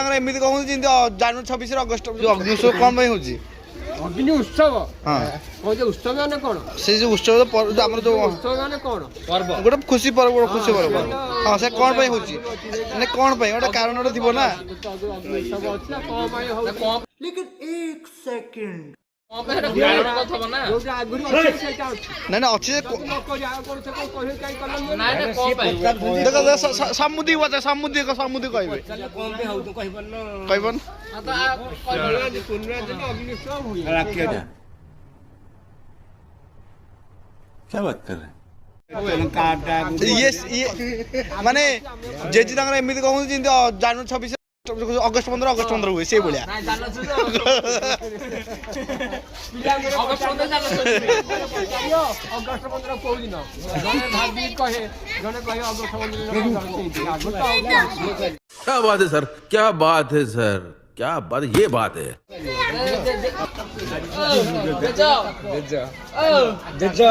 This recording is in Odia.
ତାଙ୍କର ଏମିତି କହୁଛନ୍ତି ଯେମିତି ଜାନୁଆରୀ 26 ଅଗଷ୍ଟ ଅଗ୍ନି ଉତ୍ସବ କଣ ପାଇଁ ହଉଛି? ଅଗ୍ନି ଉତ୍ସବ ହଁ ଉତ୍ସବ ମାନେ କଣ? ସେ ଯୋଉ ଉତ୍ସବ ଆମର ଯୋଉ ଉତ୍ସବ ମାନେ କଣ? ଗୋଟେ ଖୁସି ପର୍ବ ଖୁସି ପର୍ବ ହଁ ସେ କଣ ପାଇଁ ହଉଛି ମାନେ କଣ ପାଇଁ ଗୋଟେ କାରଣଟେ ଥିବ ନା। ଅଗ୍ନି ଉତ୍ସବ ଅଛି ନା କଣ ପାଇଁ ହଉଛି? ଯୋଉଟା ଆଗରୁ ଅଛି ସେଇଟା ଅଛି। ନାଇଁ ଅଛି ଯେ ଯଦି ନ କରି ଆଉ କଣ ସେ କଣ କହିବେ କାହିଁ କଲନି? ଦେଖ ସମୁଦି ସମୁଦି କହିବେ କହିବନି ଅଗ୍ନି ଉତ୍ସବ ହୁଏ। क्या बात कर रहे हैं? ଇଏ ମାନେ ଜେଜେ ତାଙ୍କର ଏମିତି କହୁଛନ୍ତି ଯେମିତି ଜାନୁଆରୀ 26 ଅଗଷ୍ଟ 15 ହୁଏ ସେଇଭଳିଆ। ଅଗଷ୍ଟ 15 କୋଉ ଦିନ ଜଣେ ଭାବି କହେ ଜଣେ କହେ ଅଗଷ୍ଟ 15 क्या बात है सर, क्या बात है सर, क्या बात, ये बात है। ଜେଜ